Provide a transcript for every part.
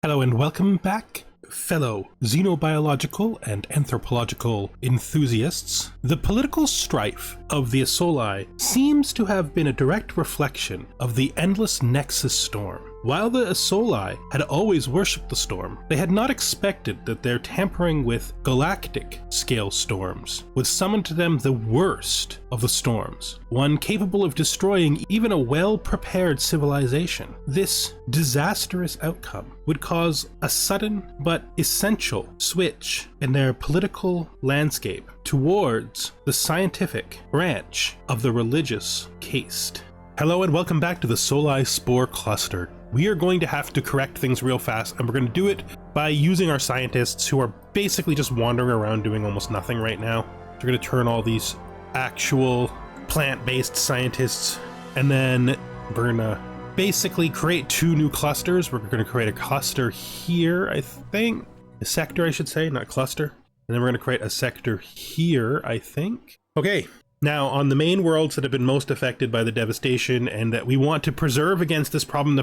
Hello and welcome back, fellow xenobiological and anthropological enthusiasts. The political strife of the Soli seems to have been a direct reflection of the endless Nexus storm. While the Soli had always worshipped the storm, they had not expected that their tampering with galactic scale storms would summon to them the worst of the storms, one capable of destroying even a well-prepared civilization. This disastrous outcome would cause a sudden but essential switch in their political landscape towards the scientific branch of the religious caste. Hello and welcome back to the Soli Spore Cluster. We are going to have to correct things real fast, and we're going to do it by using our scientists who are basically just wandering around doing almost nothing right now. So we're going to turn all these actual plant-based scientists, and then we're going to basically create two new clusters. We're going to create a cluster here, I think. A sector, I should say, not cluster. And then we're going to create a sector here, I think. Okay. Now, on the main worlds that have been most affected by the devastation and that we want to preserve against this problem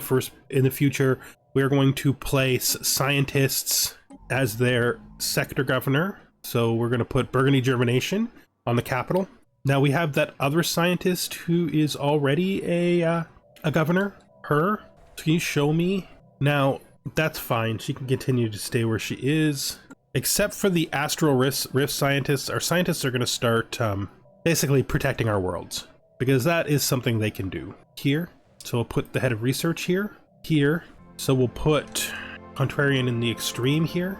in the future, we are going to place scientists as their sector governor. So we're going to put Burgundy Germination on the capital. Now we have that other scientist who is already a governor, her. So can you show me? Now, that's fine. She can continue to stay where she is. Except for the Astral Rift scientists, our scientists are going to start basically protecting our worlds, because that is something they can do. Here, so we'll put the head of research here, so we'll put Contrarian in the extreme here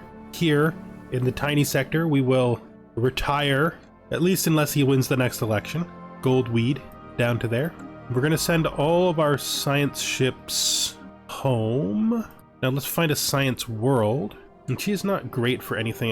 in the tiny sector. We will retire, at least unless he wins the next election, Goldweed down to there. We're gonna send all of our science ships home. Now let's find a science world, and she's not great for anything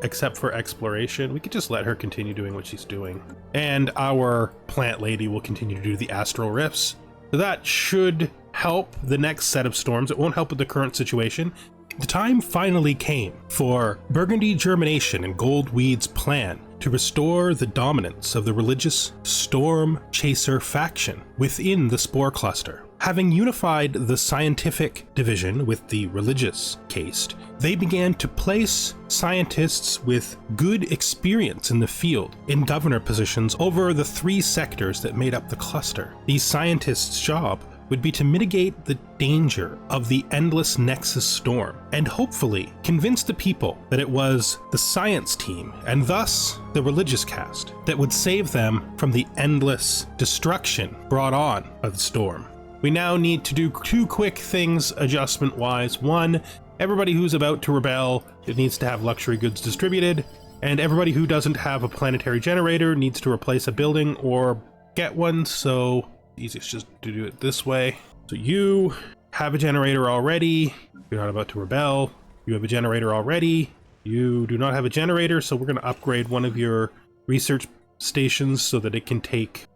except for exploration. We could just let her continue doing what she's doing. And our plant lady will continue to do the astral rifts. So that should help the next set of storms. It won't help with the current situation. The time finally came for Burgundy Germination and Goldweed's plan to restore the dominance of the religious Storm Chaser faction within the Spore Cluster. Having unified the scientific division with the religious caste, they began to place scientists with good experience in the field in governor positions over the three sectors that made up the cluster. These scientists' job would be to mitigate the danger of the endless Nexus storm and hopefully convince the people that it was the science team and thus the religious caste that would save them from the endless destruction brought on by the storm. We now need to do two quick things adjustment-wise. One, everybody who's about to rebel, it needs to have luxury goods distributed, and everybody who doesn't have a planetary generator needs to replace a building or get one, so easiest just to do it this way. So you have a generator already, you're not about to rebel, you have a generator already, you do not have a generator, so we're going to upgrade one of your research stations so that it can take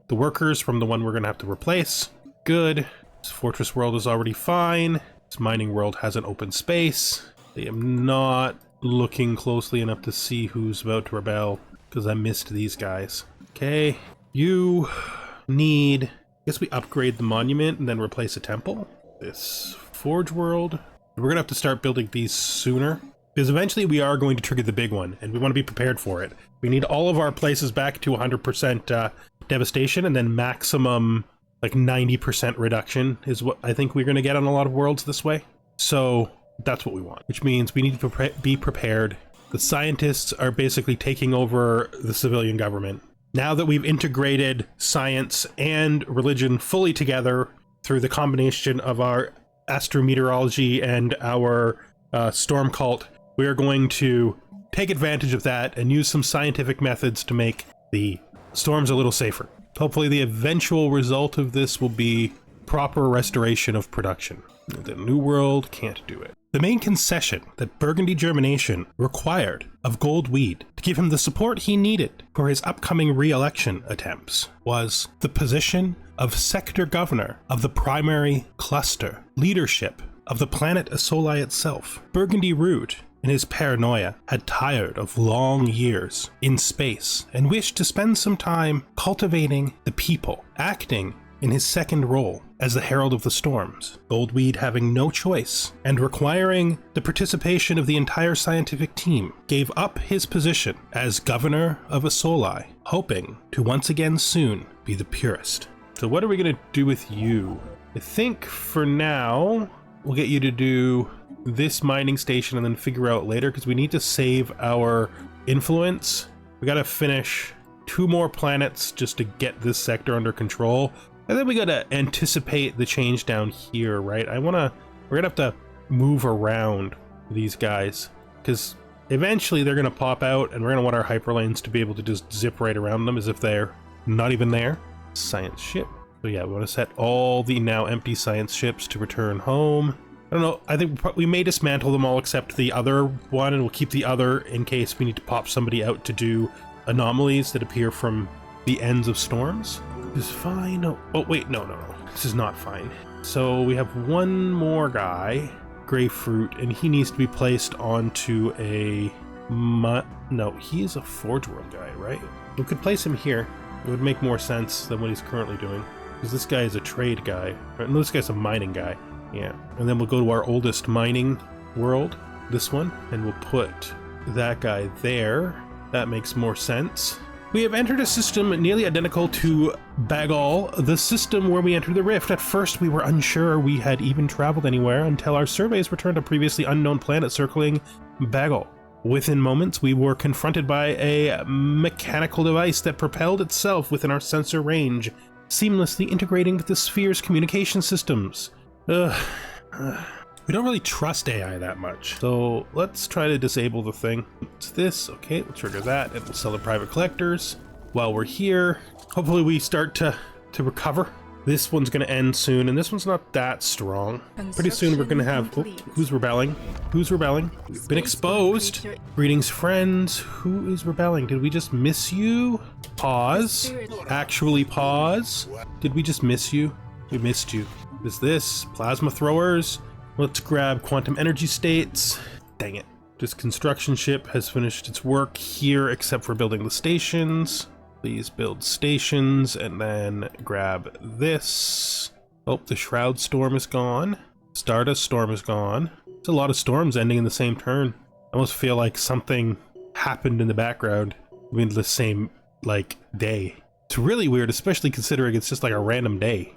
the workers from the one we're going to have to replace. Good. This fortress world is already fine. This mining world has an open space. I am not looking closely enough to see who's about to rebel because I missed these guys. Okay, you need, I guess we upgrade the monument and then replace a temple. This forge world, we're gonna have to start building these sooner because eventually we are going to trigger the big one and we want to be prepared for it. We need all of our places back to 100% devastation, and then maximum like 90% reduction is what I think we're going to get on a lot of worlds this way. So that's what we want, which means we need to be prepared. The scientists are basically taking over the civilian government. Now that we've integrated science and religion fully together through the combination of our astrometeorology and our storm cult, we are going to take advantage of that and use some scientific methods to make the storms a little safer. Hopefully the eventual result of this will be proper restoration of production. The New World can't do it. The main concession that Burgundy Germination required of Goldweed to give him the support he needed for his upcoming re-election attempts was the position of sector governor of the primary cluster, leadership of the planet Soli itself. Burgundy Root, in his paranoia, had tired of long years in space and wished to spend some time cultivating the people, acting in his second role as the Herald of the Storms, Goldweed having no choice and requiring the participation of the entire scientific team, gave up his position as governor of Soli, hoping to once again soon be the purest. So what are we going to do with you? I think for now, we'll get you to do this mining station and then figure out later, because we need to save our influence. We got to finish 2 more planets just to get this sector under control. And then we got to anticipate the change down here, right? we're going to have to move around these guys, because eventually they're going to pop out and we're going to want our hyperlanes to be able to just zip right around them as if they're not even there. Science ship. So yeah, we want to set all the now empty science ships to return home. I don't know, I think we may dismantle them all except the other one, and we'll keep the other in case we need to pop somebody out to do anomalies that appear from the ends of storms. This is fine. Oh wait, no. This is not fine. So we have one more guy, Grapefruit, and he needs to be placed onto a... No, he's a Forge World guy, right? We could place him here. It would make more sense than what he's currently doing, because this guy is a trade guy. Right? No, this guy's a mining guy. Yeah, and then we'll go to our oldest mining world, this one, and we'll put that guy there. That makes more sense. We have entered a system nearly identical to Bagal, the system where we entered the rift. At first, we were unsure we had even traveled anywhere until our surveys returned a previously unknown planet circling Bagal. Within moments, we were confronted by a mechanical device that propelled itself within our sensor range, seamlessly integrating with the sphere's communication systems. We don't really trust AI that much, so let's try to disable the thing. It's this, okay, we'll trigger that, and we'll sell the private collectors. While we're here, hopefully we start to recover. This one's gonna end soon, and this one's not that strong. Pretty soon we're gonna have, oh, who's rebelling? Who's rebelling? We've been exposed. Greetings, friends. Who is rebelling? Did we just miss you? Pause. Actually pause. Did we just miss you? We missed you. Is this plasma throwers? Let's grab quantum energy states. Dang it. This construction ship has finished its work here except for building the stations. Please build stations and then grab this. Oh, the Shroud Storm is gone. Stardust Storm is gone. There's a lot of storms ending in the same turn. I almost feel like something happened in the background in the same, like, day. It's really weird, especially considering it's just like a random day.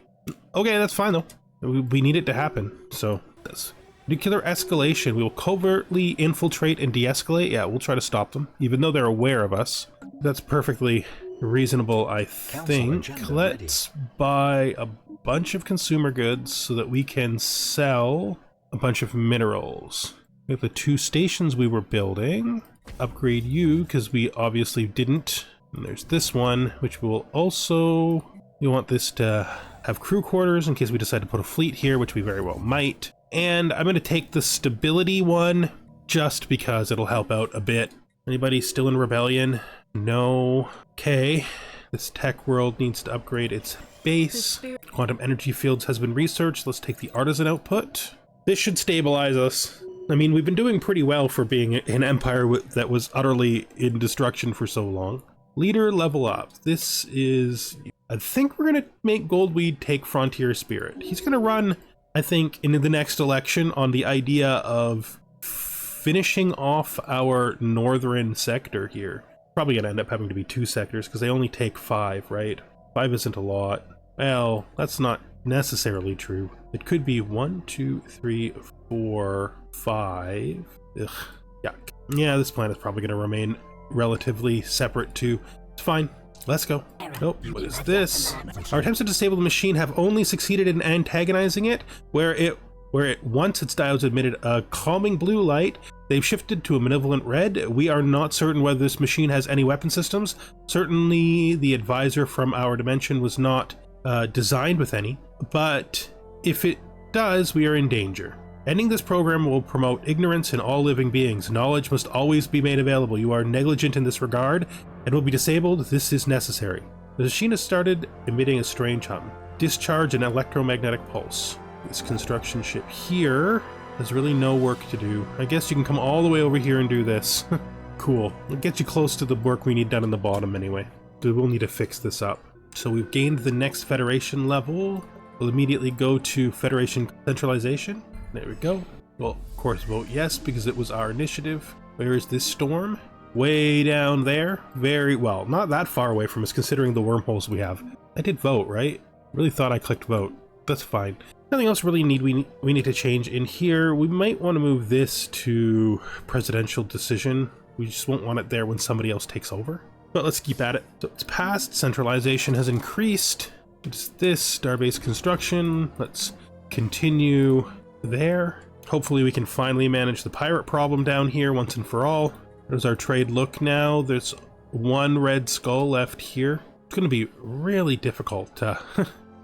Okay, that's fine though. We need it to happen, so that's nuclear escalation. We will covertly infiltrate and de-escalate. Yeah, we'll try to stop them, even though they're aware of us. That's perfectly reasonable, I think. Let's buy a bunch of consumer goods so that we can sell a bunch of minerals. We have the 2 stations we were building. Upgrade you, because we obviously didn't. And there's this one, which will also... We want this to have crew quarters in case we decide to put a fleet here, which we very well might. And I'm going to take the stability one just because it'll help out a bit. Anybody still in rebellion? No. Okay. This tech world needs to upgrade its base. Quantum energy fields has been researched. Let's take the artisan output. This should stabilize us. I mean, we've been doing pretty well for being an empire that was utterly in destruction for so long. Leader level up. This is... I think we're going to make Goldweed take Frontier Spirit. He's going to run, I think, in the next election on the idea of finishing off our northern sector here. Probably going to end up having to be 2 sectors because they only take 5, right? 5 isn't a lot. Well, that's not necessarily true. It could be 1, 2, 3, 4, 5. Ugh, yuck. Yeah, this planet's probably going to remain relatively separate too. It's fine. Let's go. Nope. What is this? Our attempts to disable the machine have only succeeded in antagonizing it, where it once its diodes emitted a calming blue light, they've shifted to a malevolent red. We are not certain whether this machine has any weapon systems. Certainly the advisor from our dimension was not designed with any, but if it does, we are in danger. Ending this program will promote ignorance in all living beings. Knowledge must always be made available. You are negligent in this regard and will be disabled if this is necessary. The machine has started emitting a strange hum. Discharge an electromagnetic pulse. This construction ship here has really no work to do. I guess you can come all the way over here and do this. Cool. It'll get you close to the work we need done in the bottom anyway. We will need to fix this up. So we've gained the next Federation level. we'll immediately go to Federation centralization. There we go. Well, of course, vote yes, because it was our initiative. Where is this storm? Way down there. Very well, not that far away from us, considering the wormholes we have. I did vote, right? Really thought I clicked vote. That's fine. Nothing else really we need to change in here. We might want to move this to presidential decision. We just won't want it there when somebody else takes over. But let's keep at it. So it's passed. Centralization has increased. It's this starbase construction. Let's continue there. Hopefully we can finally manage the pirate problem down here once and for all. There's our trade look now. There's one red skull left here. It's going to be really difficult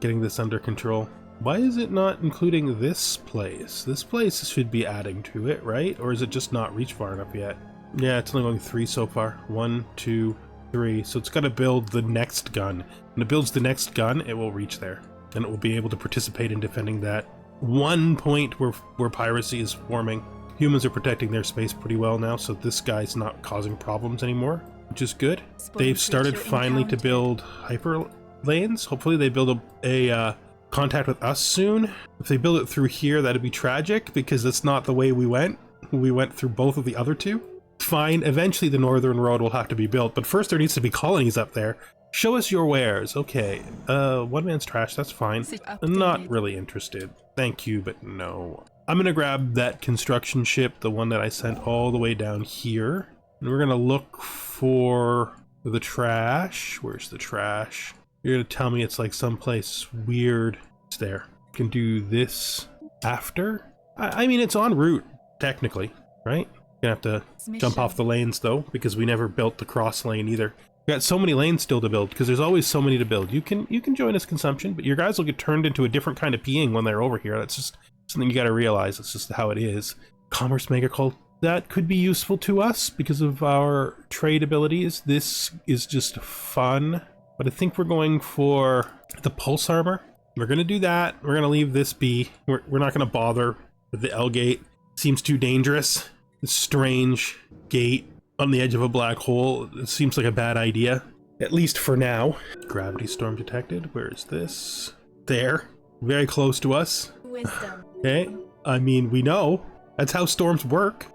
getting this under control. Why is it not including this place? This place should be adding to it, right? Or is it just not reached far enough yet? Yeah, it's only going 3 so far. 1, 2, 3. So it's got to build the next gun. When it builds the next gun, it will reach there. And it will be able to participate in defending that one point where piracy is forming. Humans are protecting their space pretty well now, so this guy's not causing problems anymore, which is good. They've started finally to build hyper lanes. Hopefully they build a contact with us soon. If they build it through here, that'd be tragic, because that's not the way we went. We went through both of the other two. Fine, eventually the northern road will have to be built, but first there needs to be colonies up there. Show us your wares. Okay, one man's trash, that's fine. I'm not really interested. Thank you, but no. I'm gonna grab that construction ship, the one that I sent all the way down here. And we're gonna look for the trash. Where's the trash? You're gonna tell me it's like someplace weird. It's there. You can do this after. I mean, it's en route, technically, right? You're gonna have to jump off the lanes though, because we never built the cross lane either. We got so many lanes still to build, because there's always so many to build. You can join us consumption, but your guys will get turned into a different kind of being when they're over here. That's just something you got to realize. It's just how it is. Commerce mega cult, that could be useful to us because of our trade abilities. This is just fun, but I think we're going for the pulse armor. We're going to do that. We're going to leave this be. We're not going to bother with the L gate. Seems too dangerous. This strange gate on the edge of a black hole. It seems like a bad idea, at least for now. Gravity storm detected. Where is this? There. Very close to us. Wisdom. Okay. I mean, we know. That's how storms work.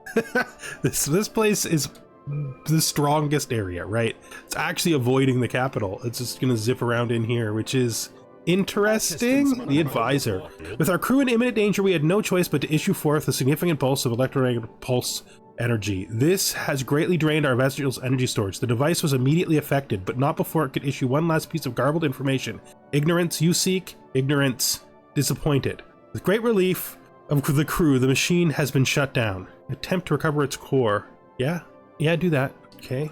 This place is the strongest area, right? It's actually avoiding the capital. It's just going to zip around in here, which is interesting. The advisor. With our crew in imminent danger, we had no choice but to issue forth a significant pulse of electromagnetic pulse energy. This has greatly drained our vessel's energy storage. The device was immediately affected, but not before it could issue one last piece of garbled information. Ignorance you seek, ignorance disappointed. With great relief of the crew, the machine has been shut down. Attempt to recover its core. Yeah, do that. Okay.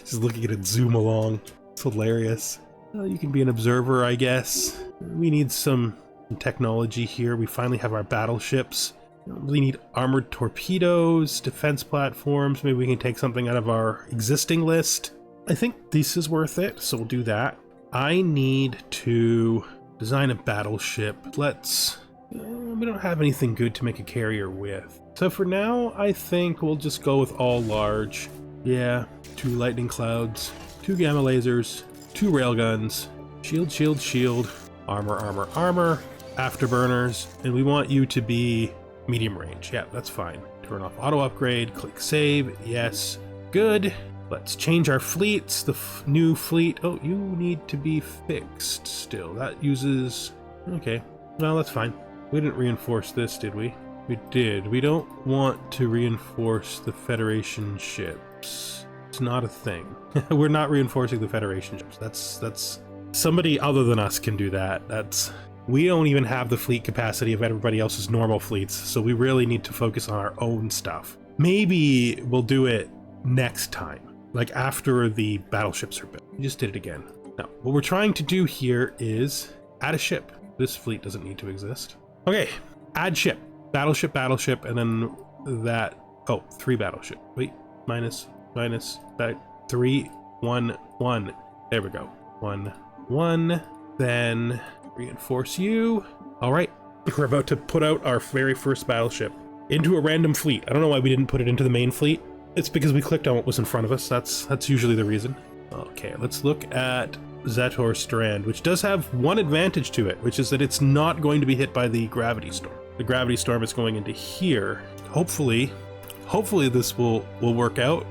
Just looking at it zoom along. It's hilarious. Well, you can be an observer, I guess. We need some technology here. We finally have our battleships. We don't really need armored torpedoes, defense platforms. Maybe we can take something out of our existing list. I think this is worth it, so we'll do that. I need to design a battleship. We don't have anything good to make a carrier with. So for now, I think we'll just go with all large. Yeah, 2 lightning clouds, 2 gamma lasers, 2 railguns, shield, shield, shield, armor, armor, armor, afterburners, and we want you to be medium range. Yeah, that's fine. Turn off auto upgrade, click save. Yes, good. Let's change our fleets. The new fleet. Oh, you need to be fixed still. That uses... Okay, well, that's fine. We didn't reinforce this, did we? We did. We don't want to reinforce the Federation ships. It's not a thing. We're not reinforcing the Federation ships. That's somebody other than us can do that. We don't even have the fleet capacity of everybody else's normal fleets, so we really need to focus on our own stuff. Maybe we'll do it next time, like after the battleships are built. We just did it again. Now, what we're trying to do here is add a ship. This fleet doesn't need to exist. Okay, add ship. Battleship, battleship, and then that... Oh, 3 battleship. Wait, minus, that 3, 1, 1. There we go. 1, 1. Then reinforce you. All right, we're about to put out our very first battleship into a random fleet. I don't know why we didn't put it into the main fleet. It's because we clicked on what was in front of us. That's usually the reason. Okay, let's look at Zator Strand, which does have one advantage to it, which is that it's not going to be hit by the gravity storm. The gravity storm is going into here. Hopefully this will work out.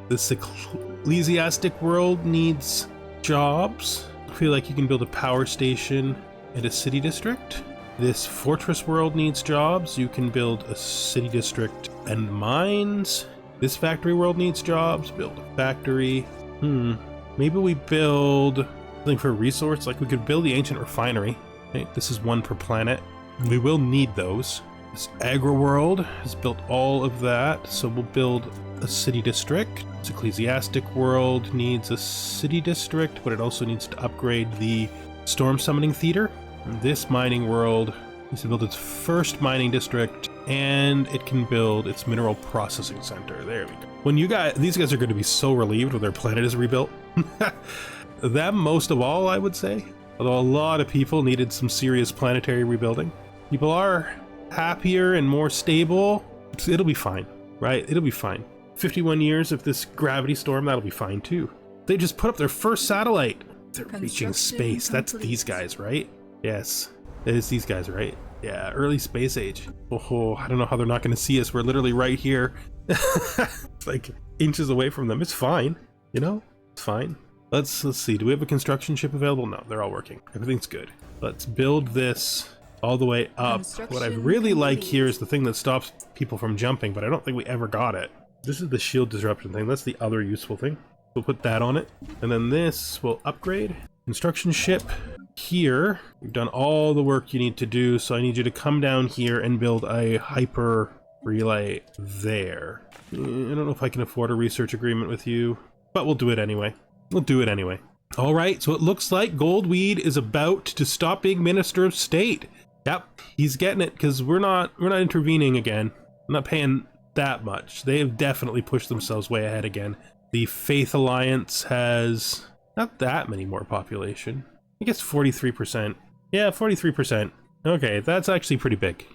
This ecclesiastic world needs jobs. I feel like you can build a power station and a city district. This fortress world needs jobs. You can build a city district and mines. This factory world needs jobs. Build a factory. Maybe we build something for resource. Like we could build the ancient refinery. Okay, this is one per planet. We will need those. This agro world has built all of that, so we'll build a city district. This ecclesiastic world needs a city district, but it also needs to upgrade the storm summoning theater. This mining world needs to build its first mining district, and it can build its mineral processing center. There we go. These guys are going to be so relieved when their planet is rebuilt. Them most of all, I would say. Although a lot of people needed some serious planetary rebuilding. People are happier and more stable. It'll be fine, right? It'll be fine. 51 years of this gravity storm, that'll be fine too. They just put up their first satellite. They're reaching space. That's these guys, right? Yes, it is these guys, right? Yeah, early space age. Oh, I don't know how they're not going to see us. We're literally right here. It's like inches away from them. It's fine, you know? It's fine. Let's see. Do we have a construction ship available? No, they're all working. Everything's good. Let's build this all the way up. What I really like here is the thing that stops people from jumping, but I don't think we ever got it. This is the shield disruption thing. That's the other useful thing. We'll put that on it. And then this will upgrade. Construction ship here. You've done all the work you need to do, so I need you to come down here and build a hyper relay there. I don't know if I can afford a research agreement with you, but we'll do it anyway. We'll do it anyway. All right, so it looks like Goldweed is about to stop being Minister of State. Yep, he's getting it because we're not intervening again. I'm not paying that much. They have definitely pushed themselves way ahead again. The Faith Alliance has not that many more population. I guess 43%. Yeah, 43%. Okay, that's actually pretty big.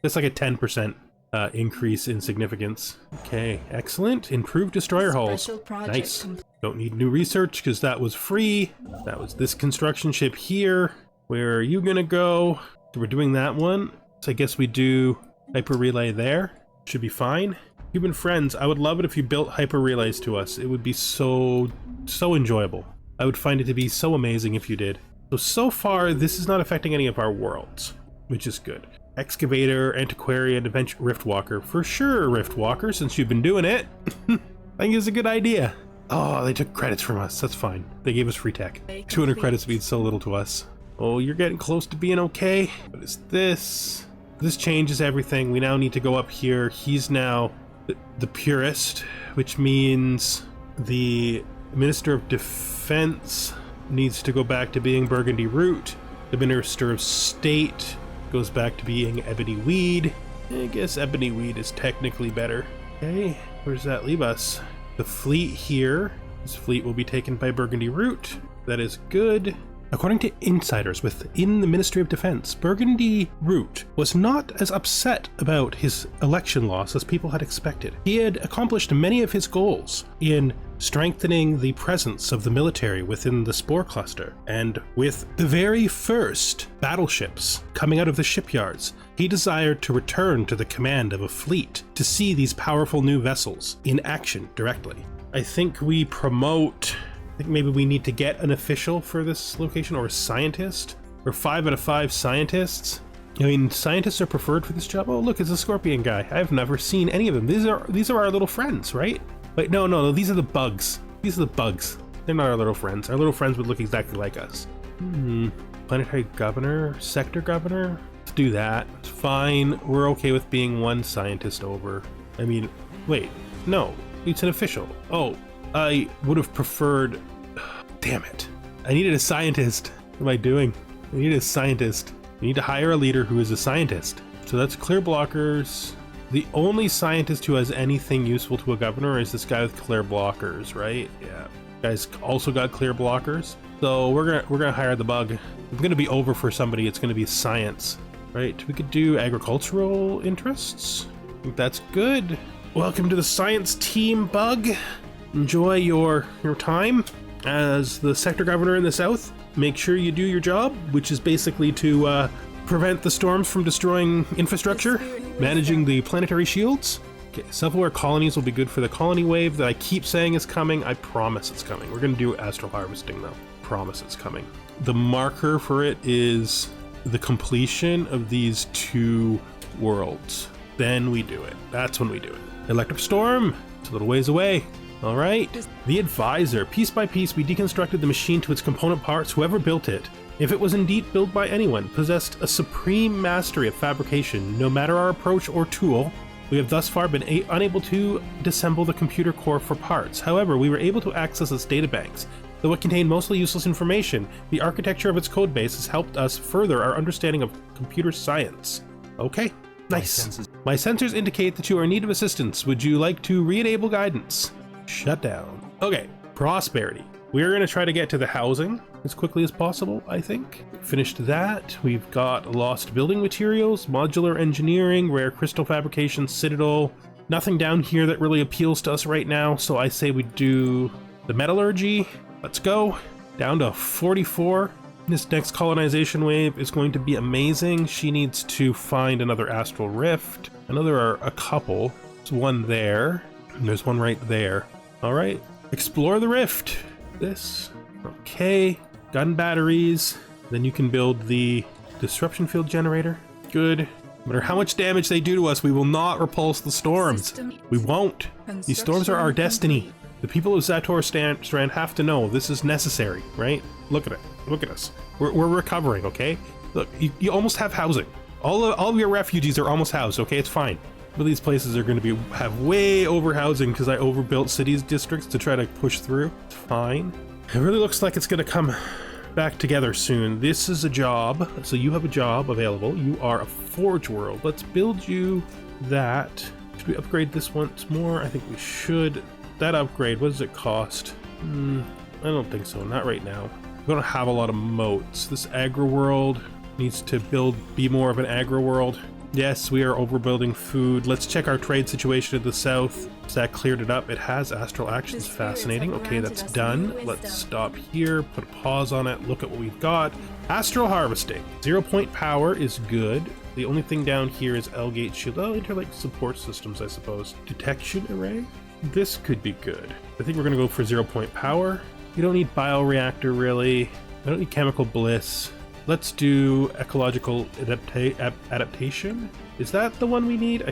That's like a 10% increase in significance. Okay, excellent. Improved destroyer hulls. Nice. Don't need new research because that was free. That was this construction ship here. Where are you gonna go? So we're doing that one. So I guess we do hyper relay there. Should be fine. Human friends, I would love it if you built hyper relays to us. It would be so enjoyable. I would find it to be so amazing if you did. So far, this is not affecting any of our worlds, which is good. Excavator, Antiquarian, Adventure, Riftwalker. For sure, Riftwalker, since you've been doing it. I think it's a good idea. Oh, they took credits from us. That's fine. They gave us free tech. 200 credits means so little to us. Oh, you're getting close to being okay. What is this? This changes everything. We now need to go up here. He's now the purist, which means the Minister of Defense needs to go back to being Burgundy Root. The Minister of State goes back to being Ebony Weed. I guess Ebony Weed is technically better. Okay, where does that leave us? The fleet here. This fleet will be taken by Burgundy Root. That is good. According to insiders within the Ministry of Defense, Burgundy Root was not as upset about his election loss as people had expected. He had accomplished many of his goals in strengthening the presence of the military within the Spore Cluster, and with the very first battleships coming out of the shipyards, he desired to return to the command of a fleet to see these powerful new vessels in action directly. I think we promote... I think maybe we need to get an official for this location, or a scientist, or 5 out of 5 scientists. I mean, scientists are preferred for this job. Oh, look, it's a scorpion guy. I've never seen any of them. These are our little friends, right? Wait, no, these are the bugs. These are the bugs. They're not our little friends. Our little friends would look exactly like us. Planetary governor, sector governor. Let's do that. It's fine. We're okay with being one scientist over. I mean, wait, no, it's an official. Oh. I would have preferred... Damn it. I needed a scientist. What am I doing? I needed a scientist. We need to hire a leader who is a scientist. So that's clear blockers. The only scientist who has anything useful to a governor is this guy with clear blockers, right? Yeah. Guy's also got clear blockers. So we're gonna hire the bug. If it's gonna be over for somebody, it's gonna be science, right? We could do agricultural interests. I think that's good. Welcome to the science team, bug. Enjoy your time. As the sector governor in the south, make sure you do your job, which is basically to prevent the storms from destroying infrastructure, managing the planetary shields. Okay, self-aware colonies will be good for the colony wave that I keep saying is coming. I promise it's coming. We're going to do astral harvesting though. Promise it's coming. The marker for it is the completion of these 2 worlds. Then we do it. That's when we do it. Electric storm. It's a little ways away. All right. The advisor. Piece by piece, we deconstructed the machine to its component parts. Whoever built it, if it was indeed built by anyone, possessed a supreme mastery of fabrication. No matter our approach or tool, we have thus far been unable to disassemble the computer core for parts. However, we were able to access its databanks. Though it contained mostly useless information, the architecture of its codebase has helped us further our understanding of computer science. Okay, nice. My sensors indicate that you are in need of assistance. Would you like to re-enable guidance? Shut down. Okay, prosperity. We're going to try to get to the housing as quickly as possible, I think. Finished that. We've got lost building materials, modular engineering, rare crystal fabrication, citadel. Nothing down here that really appeals to us right now, so I say we do the metallurgy. Let's go. Down to 44. This next colonization wave is going to be amazing. She needs to find another astral rift. I know there are a couple. There's one there, and there's one right there. All right, explore the rift. This, okay. Gun batteries. Then you can build the disruption field generator. Good. No matter how much damage they do to us, we will not repulse the storms. We won't. These storms are our destiny. The people of Zator Strand have to know this is necessary, right? Look at it. Look at us. We're recovering, okay? Look, you almost have housing. All of your refugees are almost housed, okay? It's fine. But these places are going to have way over housing because I overbuilt cities districts to try to push through. It's fine. It really looks like it's going to come back together soon. This is a job. So you have a job available. You are a forge world. Let's build you that. Should we upgrade this once more? I think we should. That upgrade, what does it cost? I don't think so. Not right now. We don't have a lot of moats. This agro world needs to be more of an agro world. Yes, we are overbuilding food. Let's check our trade situation in the south. Has that cleared it up? It has. Astral actions, fascinating. Okay, that's done. Let's stop here, put a pause on it, look at what we've got. Astral harvesting. 0-point power is good. The only thing down here is L-gate shield. Oh, interlink support systems, I suppose. Detection array? This could be good. I think we're gonna go for 0-point power. You don't need bioreactor, really. I don't need chemical bliss. Let's do ecological adaptation. Is that the one we need?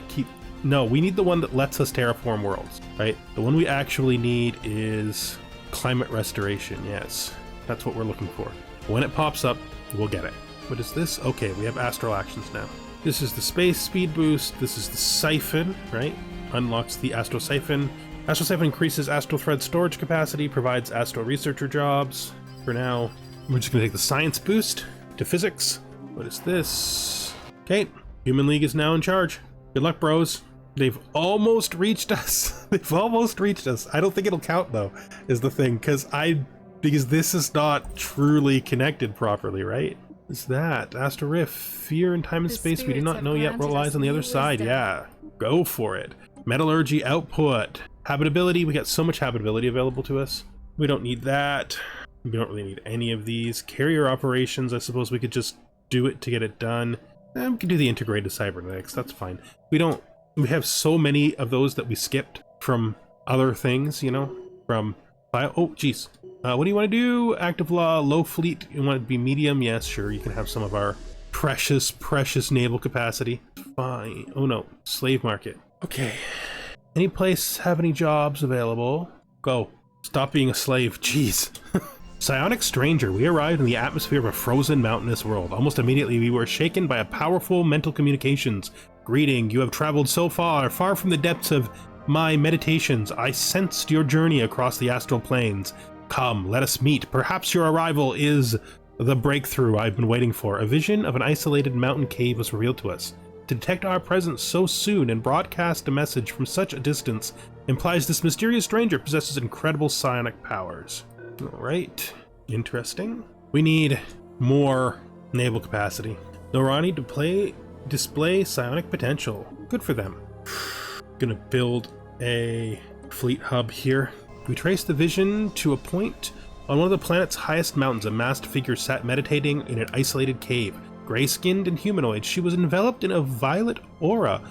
No, we need the one that lets us terraform worlds, right? The one we actually need is climate restoration. Yes, that's what we're looking for. When it pops up, we'll get it. What is this? Okay, we have astral actions now. This is the space speed boost. This is the siphon, right? Unlocks the astral siphon. Astral siphon increases astral thread storage capacity, provides astral researcher jobs. For now, we're just gonna take the science boost to physics. What is this? Okay, Human League is now in charge. Good luck, bros. They've almost reached us. They've almost reached us. I don't think it'll count though, is the thing, because this is not truly connected properly, right? Is that Astral Rift? Fear in time and space we do not know yet what lies on the other side. Yeah, go for it. Metallurgy output. Habitability, we got so much habitability available to us. We don't need that. We don't really need any of these. Carrier operations, I suppose we could just do it to get it done. We can do the integrated cybernetics, that's fine. We have so many of those that we skipped from other things, you know, from bio. Oh, geez. What do you want to do? Active law, low fleet. You want it to be medium? Yes, sure. You can have some of our precious naval capacity. Fine. Oh no, slave market. Okay. Any place have any jobs available? Go. Stop being a slave. Jeez. Psionic stranger. We arrived in the atmosphere of a frozen mountainous world. Almost immediately we were shaken by a powerful mental communications. Greeting, you have traveled so far from the depths of my meditations. I sensed your journey across the astral planes. Come, let us meet. Perhaps your arrival is the breakthrough I've been waiting for. A vision of an isolated mountain cave was revealed to us. To detect our presence so soon and broadcast a message from such a distance implies this mysterious stranger possesses incredible psionic powers. Alright, interesting. We need more naval capacity. Norani display psionic potential. Good for them. Gonna build a fleet hub here. We trace the vision to a point On one of the planet's highest mountains, a masked figure sat meditating in an isolated cave. Gray-skinned and humanoid, she was enveloped in a violet aura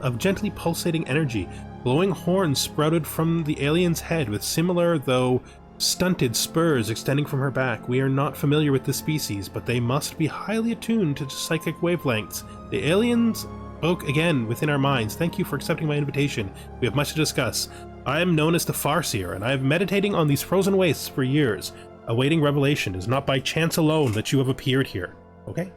of gently pulsating energy. Glowing horns sprouted from the alien's head with similar, though stunted, spurs extending from her back. We are not familiar with this species, but they must be highly attuned to psychic wavelengths. The aliens spoke again within our minds. Thank you for accepting my invitation. We have much to discuss. I am known as the Farseer, and I have been meditating on these frozen wastes for years. Awaiting revelation. It is not by chance alone that you have appeared here. Okay.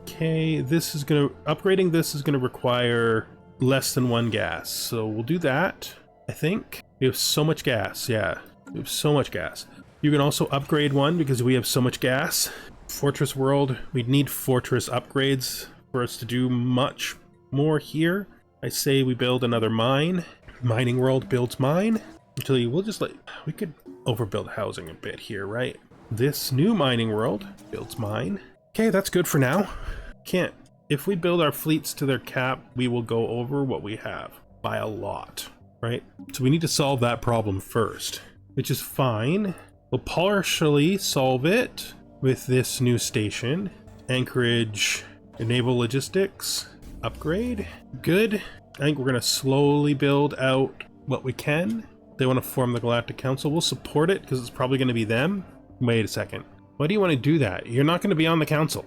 Okay, upgrading this is gonna require less than 1 gas, so we'll do that, I think. We have so much gas, yeah. We have so much gas. You can also upgrade one because we have so much gas. Fortress world, we need fortress upgrades for us to do much more here. I say we build another mine. Mining world builds mine. Actually, we'll just we could overbuild housing a bit here, right? This new mining world builds mine. Okay, that's good for now. If we build our fleets to their cap, we will go over what we have by a lot, right? So we need to solve that problem first, which is fine. We'll partially solve it with this new station. Anchorage, naval logistics, upgrade, good. I think we're gonna slowly build out what we can. They want to form the Galactic Council. We'll support it because it's probably gonna be them. Wait a second. Why do you want to do that? You're not gonna be on the council.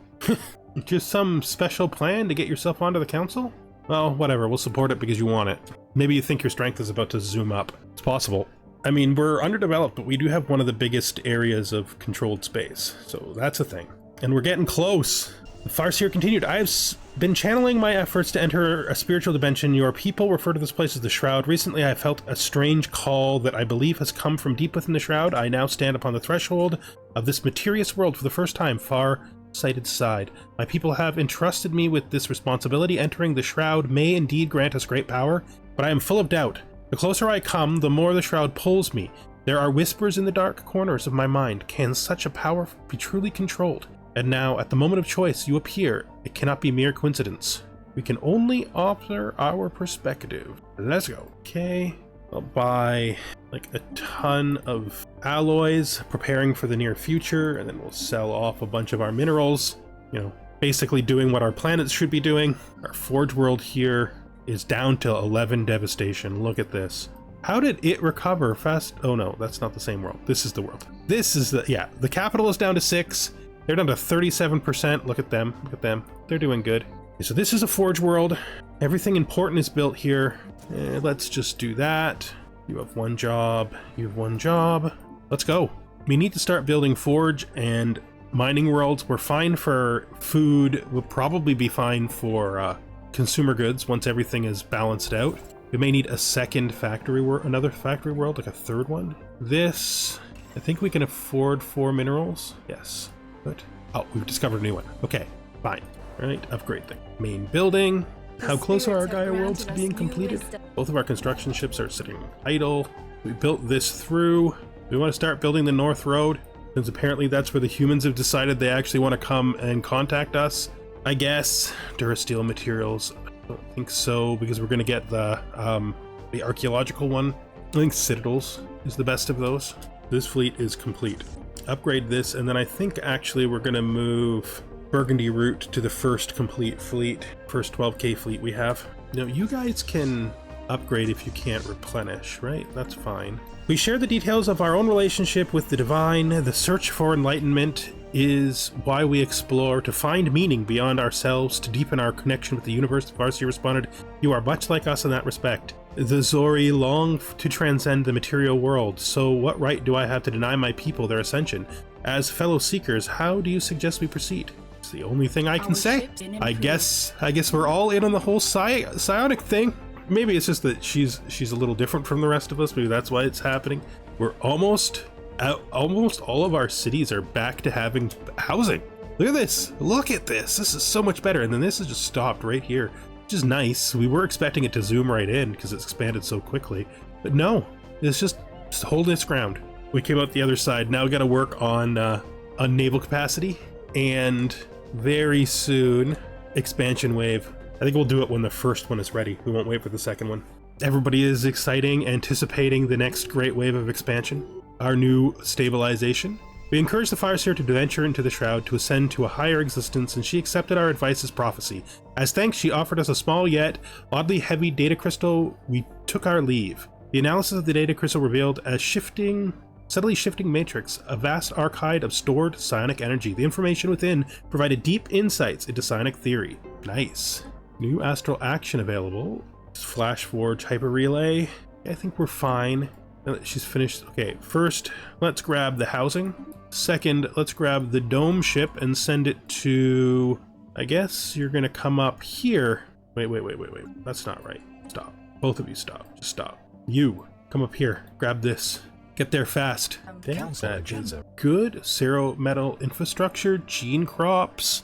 Just some special plan to get yourself onto the council? Well, whatever, we'll support it because you want it. Maybe you think your strength is about to zoom up. It's possible. I mean, we're underdeveloped, but we do have one of the biggest areas of controlled space, so that's a thing. And we're getting close. The Farseer continued. I have been channeling my efforts to enter a spiritual dimension. Your people refer to this place as the Shroud. Recently, I felt a strange call that I believe has come from deep within the Shroud. I now stand upon the threshold of this mysterious world for the first time, far-sighted side. My people have entrusted me with this responsibility. Entering the Shroud may indeed grant us great power, but I am full of doubt. The closer I come, the more the Shroud pulls me. There are whispers in the dark corners of my mind. Can such a power be truly controlled? And now, at the moment of choice, you appear. It cannot be mere coincidence. We can only alter our perspective. Let's go. Okay. I'll buy like a ton of alloys, preparing for the near future, and then we'll sell off a bunch of our minerals. You know, basically doing what our planets should be doing. Our Forge world here is down to 11 devastation. Look at this. How did it recover fast? Oh no, that's not the same world. This is the world. This is the capital is down to 6. They're down to 37%. Look at them. Look at them. They're doing good. So this is a Forge world. Everything important is built here. Let's just do that. You have 1 job. You have 1 job. Let's go. We need to start building Forge and mining worlds. We're fine for food. We'll probably be fine for consumer goods once everything is balanced out. We may need a second factory world, another factory world, like a 3rd one. This, I think we can afford 4 minerals. Yes. But oh, we've discovered a new one. Okay, fine. All right, upgrade thing. Main building. How close are our Gaia worlds to being completed? Both of our construction ships are sitting idle. We built this through. We want to start building the North Road, since apparently that's where the humans have decided they actually want to come and contact us. I guess Durasteel materials. I don't think so, because we're going to get the archaeological one. I think Citadels is the best of those. This fleet is complete. Upgrade this, and then I think actually we're going to move Burgundy Route to the first complete fleet, first 12k fleet we have. Now, you guys can upgrade if you can't replenish, right? That's fine. We share the details of our own relationship with the divine. The search for enlightenment is why we explore, to find meaning beyond ourselves, to deepen our connection with the universe. Farseer responded, you are much like us in that respect. The Zori long to transcend the material world, so what right do I have to deny my people their ascension? As fellow seekers, how do you suggest we proceed? It's the only thing I can say. I guess we're all in on the whole psionic thing. Maybe it's just that she's a little different from the rest of us. Maybe that's why it's happening. We're almost all of our cities are back to having housing. Look at this. Look at this. This is so much better. And then this has just stopped right here, which is nice. We were expecting it to zoom right in because it's expanded so quickly, but no, it's just holding its ground. We came out the other side. Now we got to work on naval capacity, and very soon expansion wave. I think we'll do it when the first one is ready. We won't wait for the second one. Everybody is anticipating the next great wave of expansion. our new stabilization. We encouraged the Fireseer to venture into the Shroud to ascend to a higher existence, and she accepted our advice as prophecy. As thanks, she offered us a small yet oddly heavy data crystal. We took our leave. The analysis of the data crystal revealed a subtly shifting matrix, a vast archive of stored psionic energy. The information within provided deep insights into psionic theory. Nice. New astral action available. Flash Forge Hyper Relay. I think we're fine. She's finished. Okay, first, let's grab the housing. Second, let's grab the dome ship and send it to... I guess you're gonna come up here. Wait. That's not right. Stop. Both of you stop. Just stop. You, come up here. Grab this. Get there fast. Damn, that is good. Cero metal infrastructure, gene crops,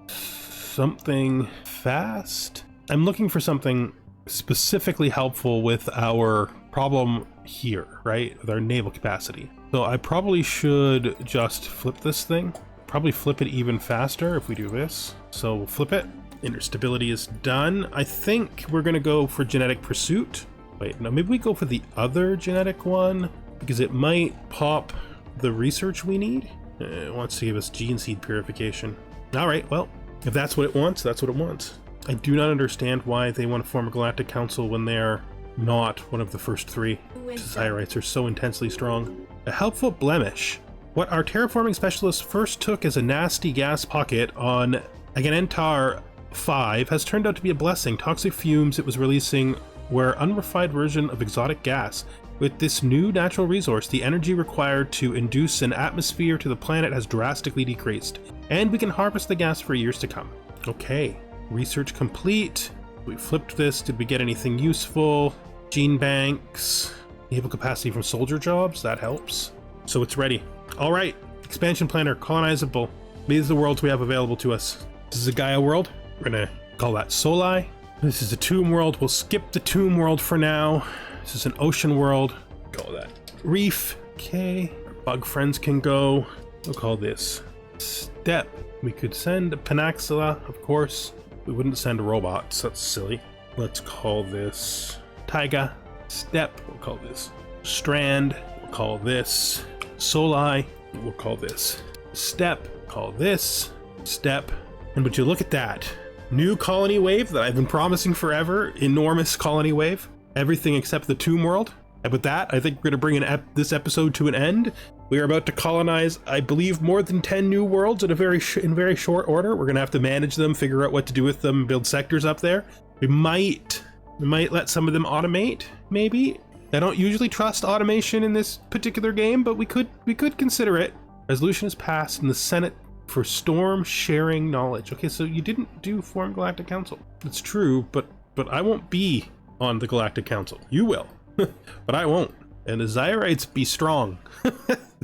something fast. I'm looking for something specifically helpful with our problem here, right? With our naval capacity. So I probably should just flip this thing. Probably flip it even faster if we do this. So we'll flip it. Interstability is done. I think we're gonna go for genetic pursuit. Wait, no, maybe we go for the other genetic one because it might pop the research we need. It wants to give us gene seed purification. All right, well, if that's what it wants, that's what it wants. I do not understand why they want to form a galactic council when they're not one of the first three. Xyrites are so intensely strong. A helpful blemish. What our terraforming specialists first took as a nasty gas pocket on Aganentar 5 has turned out to be a blessing. Toxic fumes it was releasing were unrefined version of exotic gas. With this new natural resource, the energy required to induce an atmosphere to the planet has drastically decreased, and we can harvest the gas for years to come. Okay, research complete. We flipped this. Did we get anything useful? Gene banks, naval capacity from soldier jobs, that helps. So it's ready. All right, expansion planner, colonizable. These are the worlds we have available to us. This is a Gaia world. We're gonna call that Soli. This is a tomb world. We'll skip the tomb world for now. This is an ocean world. Call that reef. Okay, our bug friends can go. We'll call this step. We could send Panaxilla, of course. We wouldn't send robots, that's silly. Let's call this Taiga. Step, we'll call this Strand. We'll call this Soli. We'll call this Step. Call this Step. And would you look at that? New colony wave that I've been promising forever. Enormous colony wave. Everything except the tomb world. And with that, I think we're going to bring this episode to an end. We are about to colonize, I believe, more than 10 new worlds in very short order. We're going to have to manage them, figure out what to do with them, build sectors up there. We might let some of them automate, maybe. I don't usually trust automation in this particular game, but we could consider it. Resolution is passed in the Senate for storm sharing knowledge. Okay, so you didn't do form Galactic Council. It's true, but I won't be on the Galactic Council. You will, but I won't. And the Xyrites be strong.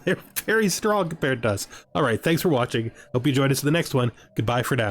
They're very strong compared to us. All right, thanks for watching. Hope you join us in the next one. Goodbye for now.